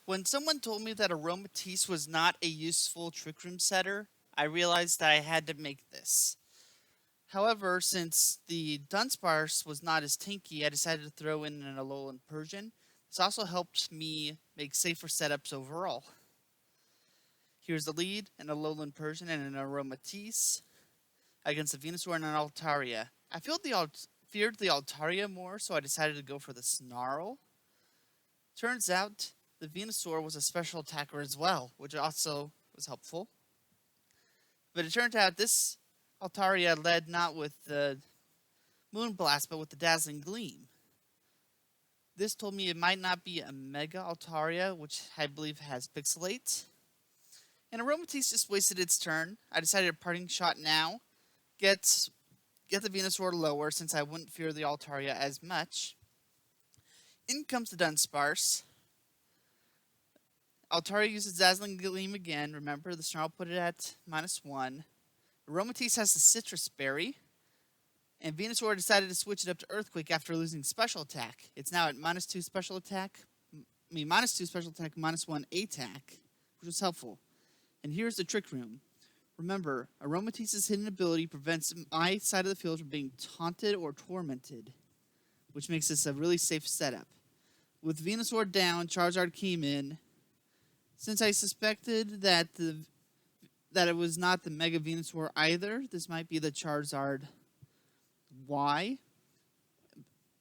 When someone told me that Aromatisse was not a useful Trick Room setter, I realized that I had to make this. However, since the Dunsparce was not as tanky, I decided to throw in an Alolan Persian. This also helped me make safer setups overall. Here's the lead, an Alolan Persian and an Aromatisse against the Venusaur and an Altaria. I feared the Altaria more, so I decided to go for the Snarl. Turns out, the Venusaur was a special attacker as well, which also was helpful. But it turned out this Altaria led not with the Moonblast, but with the Dazzling Gleam. This told me it might not be a Mega Altaria, which I believe has Pixelate. And Aromatisse just wasted its turn. I decided a parting shot now. Get the Venusaur lower, since I wouldn't fear the Altaria as much. In comes the Dunsparce. Altaria uses Dazzling Gleam again. Remember, the Snarl put it at -1. Aromatisse has the Citrus Berry. And Venusaur decided to switch it up to Earthquake after losing Special Attack. It's now at -2 Special Attack. -2 Special Attack, -1 Attack, which was helpful. And here's the Trick Room. Remember, Aromatisse's hidden ability prevents my side of the field from being taunted or tormented, which makes this a really safe setup. With Venusaur down, Charizard came in. Since I suspected that it was not the Mega Venusaur either, this might be the Charizard Y.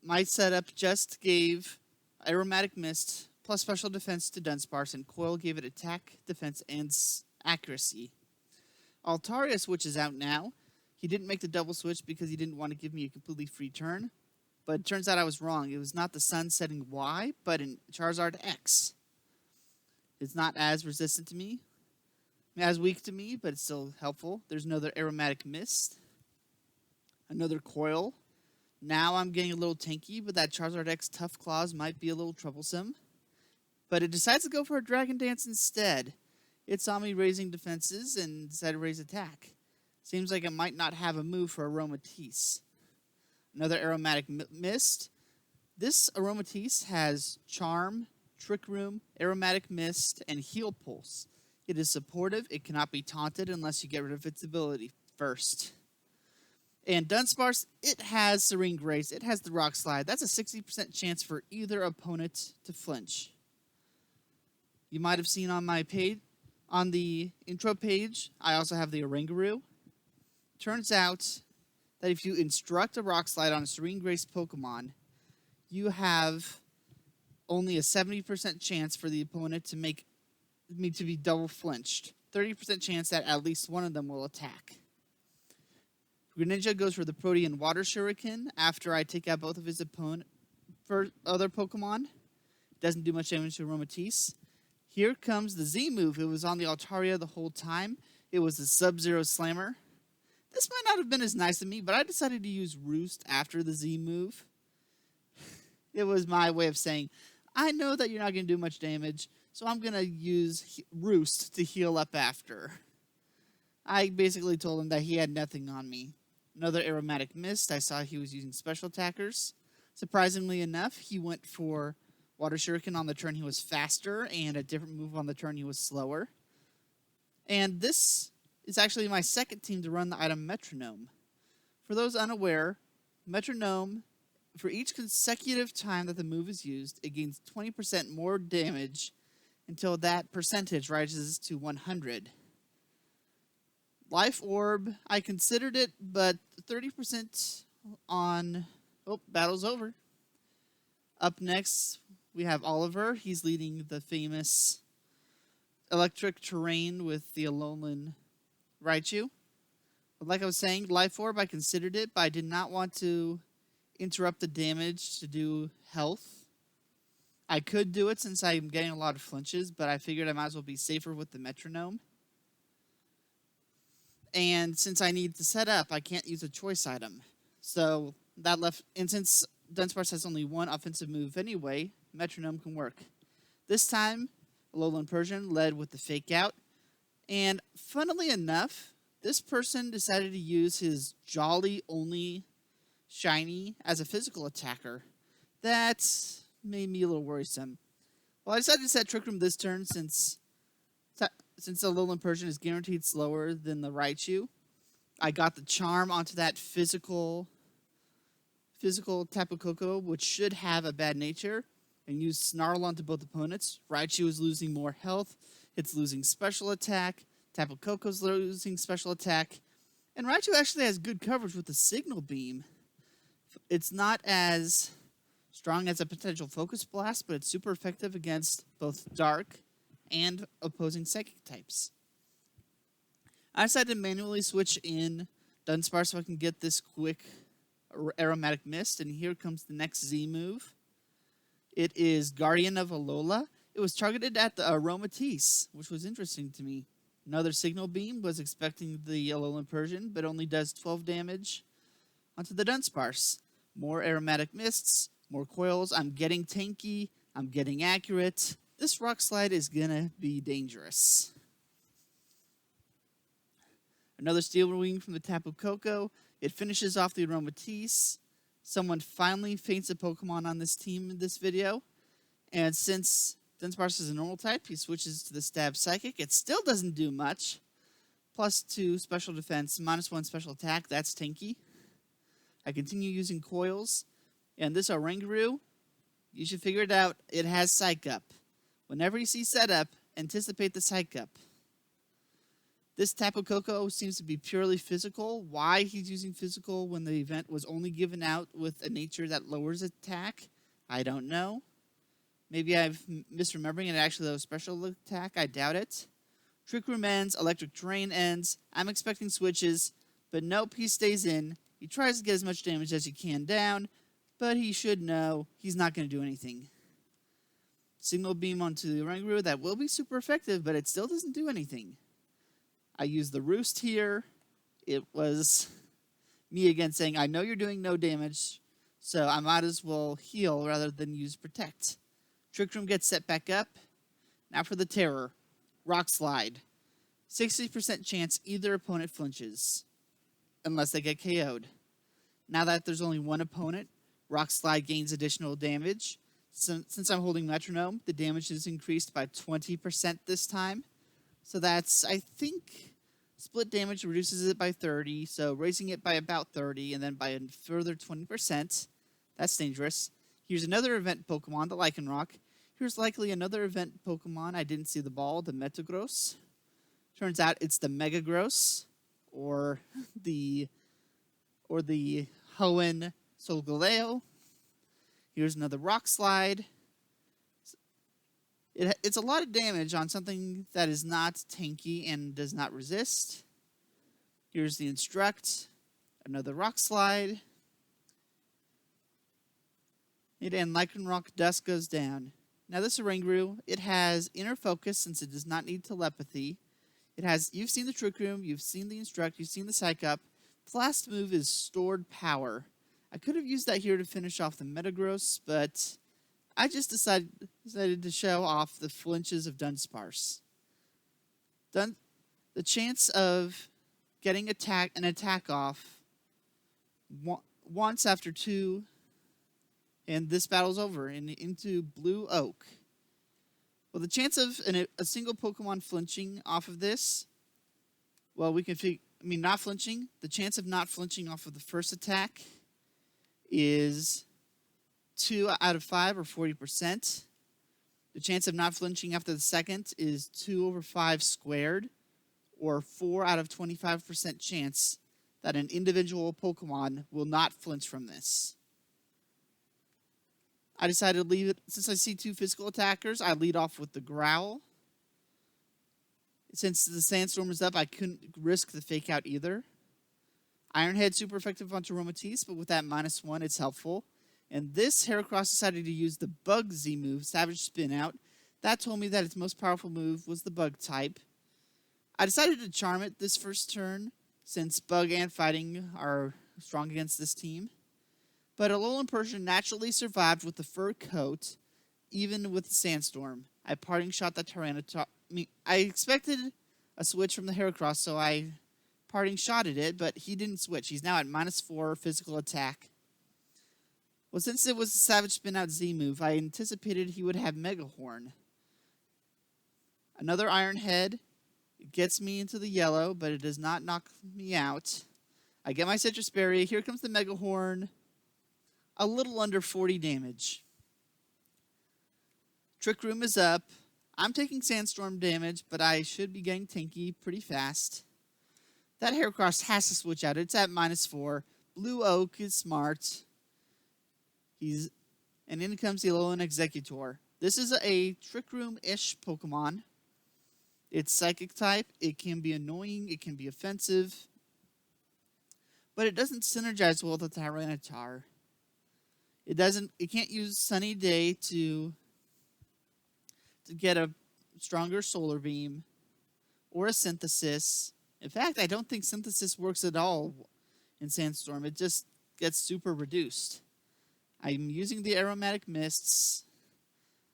My setup just gave Aromatic Mist plus Special Defense to Dunsparce, and Coil gave it attack, defense, and accuracy. Altaria switches out now. He didn't make the double switch because he didn't want to give me a completely free turn. But it turns out I was wrong. It was not the Sun setting Y, but in Charizard X. It's not as resistant to me, as weak to me, but it's still helpful. There's another Aromatic Mist. Another Coil. Now I'm getting a little tanky, but that Charizard X Tough Claws might be a little troublesome. But it decides to go for a Dragon Dance instead. It saw me raising defenses and decided to raise attack. Seems like it might not have a move for Aromatisse. Another Aromatic Mist. This Aromatisse has Charm, Trick Room, Aromatic Mist, and Heal Pulse. It is supportive. It cannot be taunted unless you get rid of its ability first. And Dunsparce, it has Serene Grace. It has the Rock Slide. That's a 60% chance for either opponent to flinch. You might have seen on my page, on the intro page, I also have the Oranguru. Turns out that if you instruct a Rock Slide on a Serene Grace Pokemon, you have only a 70% chance for the opponent to be double flinched. 30% chance that at least one of them will attack. Greninja goes for the Protean Water Shuriken after I take out both of his other Pokemon. Doesn't do much damage to Aromatisse. Here comes the Z move. It was on the Altaria the whole time. It was the Sub-Zero Slammer. This might not have been as nice of me, but I decided to use Roost after the Z move. It was my way of saying, I know that you're not going to do much damage, so I'm going to use Roost to heal up after. I basically told him that he had nothing on me. Another Aromatic Mist. I saw he was using special attackers. Surprisingly enough, he went for Water Shuriken on the turn he was faster, and a different move on the turn he was slower. And this is actually my second team to run the item Metronome. For those unaware, Metronome, for each consecutive time that the move is used, it gains 20% more damage until that percentage rises to 100. Life Orb, I considered it, but 30% on... Oh, battle's over. Up next, we have Oliver. He's leading the famous electric terrain with the Alolan Raichu. But like I was saying, Life Orb, I considered it, but I did not want to interrupt the damage to do health. I could do it since I'm getting a lot of flinches, but I figured I might as well be safer with the Metronome. And since I need to set up, I can't use a choice item. So that left, and since Dunsparce has only one offensive move anyway, Metronome can work. This time, Alolan Persian led with the Fake Out. And funnily enough, this person decided to use his Jolly only shiny as a physical attacker. That made me a little worrisome. Well, I decided to set Trick Room this turn since the Alolan Persian is guaranteed slower than the Raichu. I got the Charm onto that physical Tapu Koko, which should have a bad nature, and used Snarl onto both opponents. Raichu is losing more health. It's losing special attack. Tapu Koko's losing special attack. And Raichu actually has good coverage with the Signal Beam. It's not as strong as a potential Focus Blast, but it's super effective against both Dark and opposing Psychic types. I decided to manually switch in Dunsparce so I can get this quick Aromatic Mist, and here comes the next Z move. It is Guardian of Alola. It was targeted at the Aromatisse, which was interesting to me. Another Signal Beam, was expecting the Alolan Persian, but only does 12 damage onto the Dunsparce. More Aromatic Mists, more coils. I'm getting tanky. I'm getting accurate. This Rock Slide is gonna be dangerous. Another Steel Wing from the Tapu Koko. It finishes off the Aromatisse. Someone finally faints a Pokemon on this team in this video. And since Dunsparce is a normal type, he switches to the Stab Psychic. It still doesn't do much. +2 special defense, -1 special attack. That's tanky. I continue using coils. And this Oranguru, you should figure it out. It has Psych Up. Whenever you see setup, anticipate the Psych Up. This Tapu Koko seems to be purely physical. Why he's using physical when the event was only given out with a nature that lowers attack, I don't know. Maybe I'm misremembering it actually was special attack. I doubt it. Trick Room ends. Electric Terrain ends. I'm expecting switches, but nope, he stays in. He tries to get as much damage as he can down, but he should know he's not going to do anything. Signal Beam onto the Oranguru. That will be super effective, but it still doesn't do anything. I used the Roost here. It was me again saying, I know you're doing no damage, so I might as well heal rather than use Protect. Trick Room gets set back up. Now for the Terror. Rock Slide. 60% chance either opponent flinches, unless they get KO'd. Now that there's only one opponent, Rock Slide gains additional damage. Since I'm holding Metronome, the damage is increased by 20% this time. So that's, I think, split damage reduces it by 30, so raising it by about 30, and then by a further 20%. That's dangerous. Here's another event Pokemon, the Lycanroc. Here's likely another event Pokemon. I didn't see the ball, the Metagross. Turns out it's the Megagross, or the Hoenn Solgaleo. Here's another Rock Slide. It's a lot of damage on something that is not tanky and does not resist. Here's the Instruct. Another Rock Slide. And Lycanroc Dust goes down. Now this Oranguru, it has Inner Focus since it does not need Telepathy. It has, you've seen the Trick Room, you've seen the Instruct, you've seen the Psych Up. The last move is Stored Power. I could have used that here to finish off the Metagross, but I just decided to show off the Flinches of Dunsparce. The chance of getting an attack off once after 2, and this battle's over, and into Blue Oak. Well, the chance of a single Pokemon flinching off of this, well, we can not flinching. The chance of not flinching off of the first attack is 2 out of 5, or 40%. The chance of not flinching after the second is 2/5 squared, or 4 out of 25% chance that an individual Pokemon will not flinch from this. I decided to leave it, since I see 2 physical attackers, I lead off with the Growl. Since the Sandstorm is up, I couldn't risk the Fake Out either. Iron Head super effective onto Aromatisse, but with that -1, it's helpful. And this Heracross decided to use the Bug Z move, Savage Spin Out. That told me that its most powerful move was the Bug type. I decided to Charm it this first turn, since Bug and Fighting are strong against this team. But Alolan Persian naturally survived with the fur coat, even with the Sandstorm. I Parting Shot the Tyranitar. I expected a switch from the Heracross, so I Parting Shotted it, but he didn't switch. He's now at -4 physical attack. Well, since it was a Savage Spin Out Z move, I anticipated he would have Mega Horn. Another Iron Head. It gets me into the yellow, but it does not knock me out. I get my Citrus Berry. Here comes the Mega Horn. A little under 40 damage. Trick Room is up. I'm taking Sandstorm damage, but I should be getting tanky pretty fast. That Heracross has to switch out. It's at -4. Blue Oak is smart. And in comes the Alolan Executor. This is a Trick Room-ish Pokemon. It's Psychic type. It can be annoying. It can be offensive. But it doesn't synergize well with the Tyranitar. It can't use Sunny Day to get a stronger Solar Beam or a Synthesis. In fact, I don't think Synthesis works at all in Sandstorm. It just gets super reduced. I'm using the Aromatic Mists.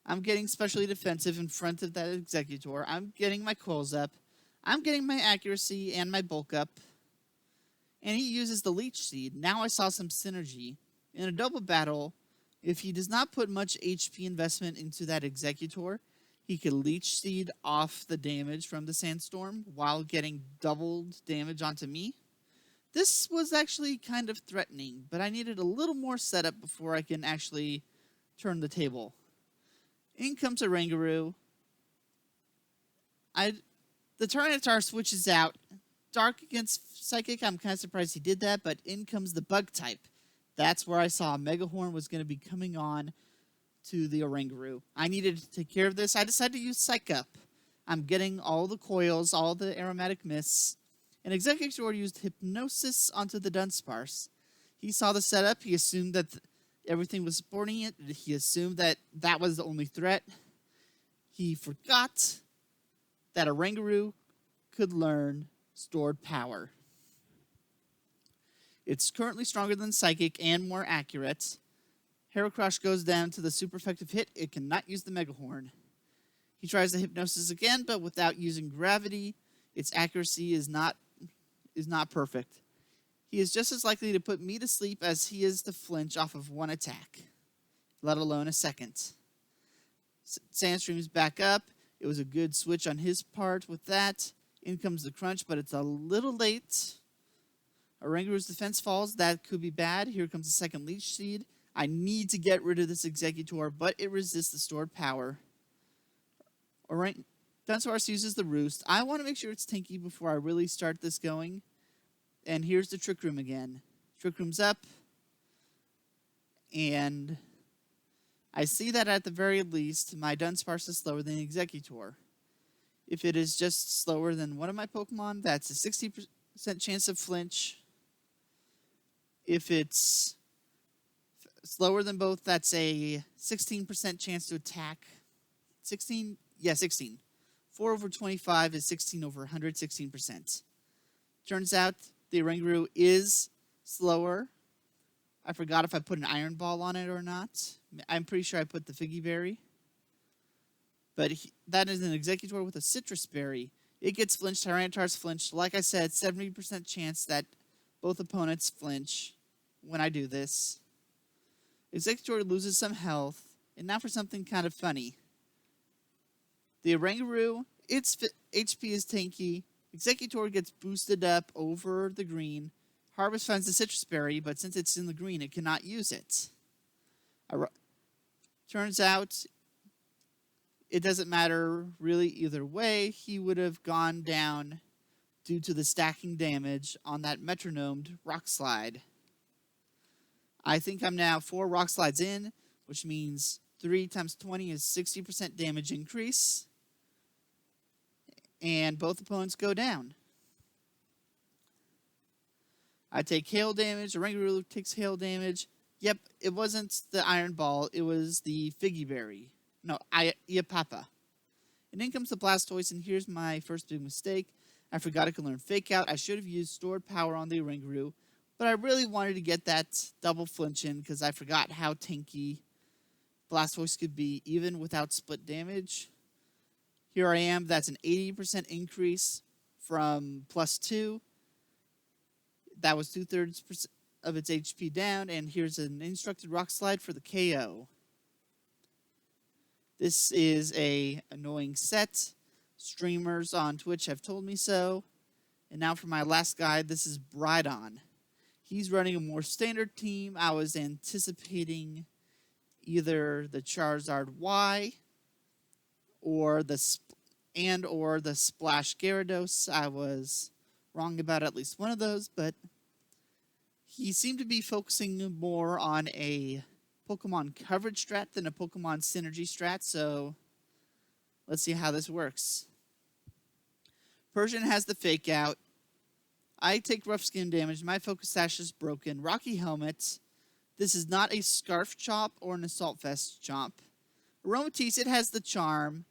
I'm getting specially defensive in front of that Executor. I'm getting my Coils up. I'm getting my accuracy and my bulk up. And he uses the Leech Seed. Now I saw some synergy. In a double battle, if he does not put much HP investment into that Executor, he could Leech Seed off the damage from the Sandstorm while getting doubled damage onto me. This was actually kind of threatening, but I needed a little more setup before I can actually turn the table. In comes a Rangaroo. The Tyranitar switches out. Dark against Psychic, I'm kind of surprised he did that, but in comes the Bug type. That's where I saw Mega Horn was going to be coming on to the Oranguru. I needed to take care of this. I decided to use Psych Up. I'm getting all the Coils, all the Aromatic Mists. And Executor used Hypnosis onto the Dunsparce. He saw the setup. He assumed that everything was supporting it. He assumed that that was the only threat. He forgot that Oranguru could learn Stored Power. It's currently stronger than Psychic and more accurate. Heracross goes down to the super effective hit. It cannot use the Mega Horn. He tries the Hypnosis again, but without using Gravity, its accuracy is not perfect. He is just as likely to put me to sleep as he is to flinch off of one attack, let alone a second. Sandstream's back up. It was a good switch on his part with that. In comes the Crunch, but it's a little late. Oranguru's defense falls. That could be bad. Here comes the second Leech Seed. I need to get rid of this Executor, but it resists the stored power. Dunsparce uses the Roost. I want to make sure it's tanky before I really start this going. And here's the Trick Room again. Trick Room's up. And I see that at the very least, my Dunsparce is slower than the Executor. If it is just slower than one of my Pokemon, that's a 60% chance of flinch. If it's slower than both, that's a 16% chance to attack. 16? Yeah, 16. 4 over 25 is 16 over 100, 16%. Turns out the Oranguru is slower. I forgot if I put an Iron Ball on it or not. I'm pretty sure I put the Figgy Berry. But that is an Executor with a Citrus Berry. It gets flinched. Tyranitar's flinched. Like I said, 70% chance that both opponents flinch when I do this. Executor loses some health. And now for something kind of funny. The Oranguru, its HP is tanky. Executor gets boosted up over the green. Harvest finds the Citrus Berry, but since it's in the green, it cannot use it. Turns out, it doesn't matter really either way. He would have gone down due to the stacking damage on that metronomed Rock Slide. I think I'm now 4 Rock Slides in, which means 3 times 20 is 60% damage increase. And both opponents go down. I take hail damage. Oranguru takes hail damage. Yep, it wasn't the Iron Ball. It was the Figgy Berry. No, Iapapa. And in comes the Blastoise, and here's my first big mistake. I forgot I could learn Fake Out. I should have used Stored Power on the Oranguru, but I really wanted to get that double flinch in because I forgot how tanky Blastoise could be even without split damage. Here I am. That's an 80% increase from +2. That was 2/3 of its HP down, and here's an instructed rock slide for the KO. This is a annoying set. Streamers on Twitch have told me so. And now for my last guy, this is Brighton. He's running a more standard team. I was anticipating either the Charizard Y or the Splash Gyarados. I was wrong about at least one of those, but he seemed to be focusing more on a Pokemon coverage strat than a Pokemon synergy strat, so let's see how this works. Persian has the fake out. I take rough skin damage. My focus sash is broken. Rocky Helmet. This is not a Scarf Chomp or an Assault Vest Chomp. Aromatisse, it has the charm.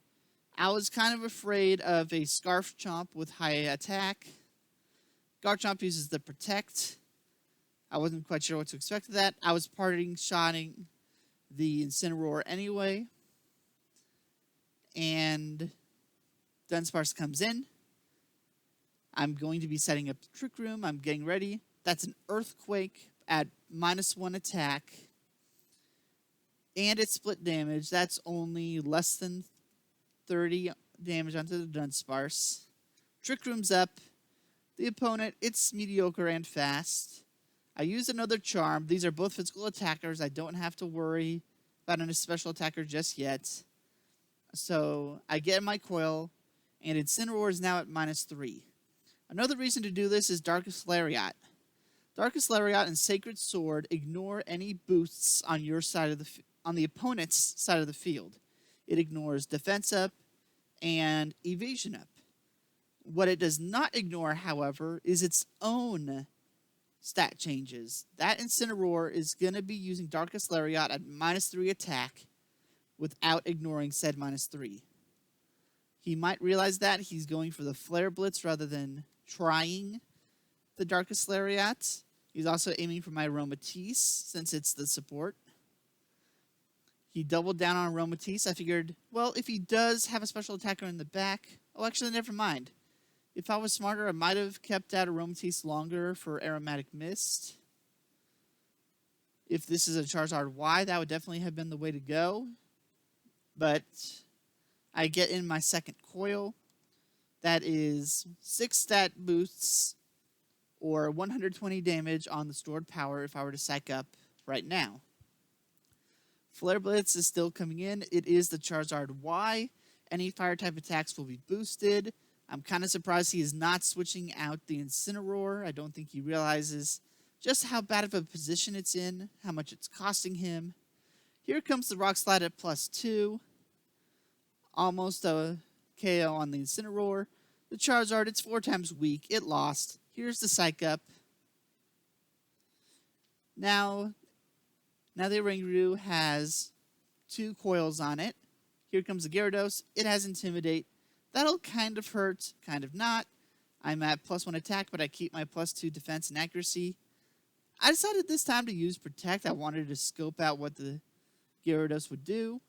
I was kind of afraid of a Scarf Chomp with high attack. Garchomp uses the Protect. I wasn't quite sure what to expect of that. I was parting shotting the Incineroar anyway. And Dunsparce comes in. I'm going to be setting up the Trick Room. I'm getting ready. That's an Earthquake at -1 attack. And it's split damage. That's only less than 30 damage onto the Dunsparce. Trick Room's up. The opponent, it's mediocre and fast. I use another charm. These are both physical attackers. I don't have to worry about a special attacker just yet. So I get my coil, and Incineroar is now at -3. Another reason to do this is Darkest Lariat. Darkest Lariat and Sacred Sword ignore any boosts on your side of on the opponent's side of the field. It ignores defense up and evasion up. What it does not ignore, however, is its own stat changes. That Incineroar is going to be using Darkest Lariat at -3 attack without ignoring said -3. He might realize that. He's going for the Flare Blitz rather than trying the Darkest Lariat. He's also aiming for my Aromatisse since it's the support. He doubled down on Aromatisse. I figured, well, if he does have a special attacker in the back... Oh, actually, never mind. If I was smarter, I might have kept out Aromatisse longer for Aromatic Mist. If this is a Charizard Y, that would definitely have been the way to go. But I get in my second coil. That is 6 stat boosts or 120 damage on the stored power if I were to psych up right now. Flare Blitz is still coming in. It is the Charizard Y. Any fire-type attacks will be boosted. I'm kind of surprised he is not switching out the Incineroar. I don't think he realizes just how bad of a position it's in, how much it's costing him. Here comes the Rock Slide at +2. Almost a KO on the Incineroar. The Charizard, it's 4 times weak. It lost. Here's the Psych Up. Now the Oranguru has 2 coils on it. Here comes the Gyarados. It has Intimidate. That'll kind of hurt, kind of not. I'm at +1 attack, but I keep my +2 defense and accuracy. I decided this time to use Protect. I wanted to scope out what the Gyarados would do.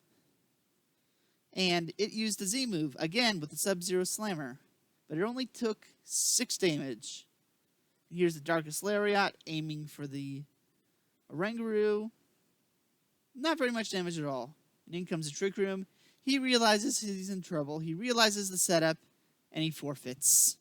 And it used the Z move, again, with the Sub-Zero Slammer. But it only took 6 damage. Here's the Darkest Lariat, aiming for the Oranguru. Not very much damage at all. And in comes the Trick Room. He realizes he's in trouble. He realizes the setup, and he forfeits.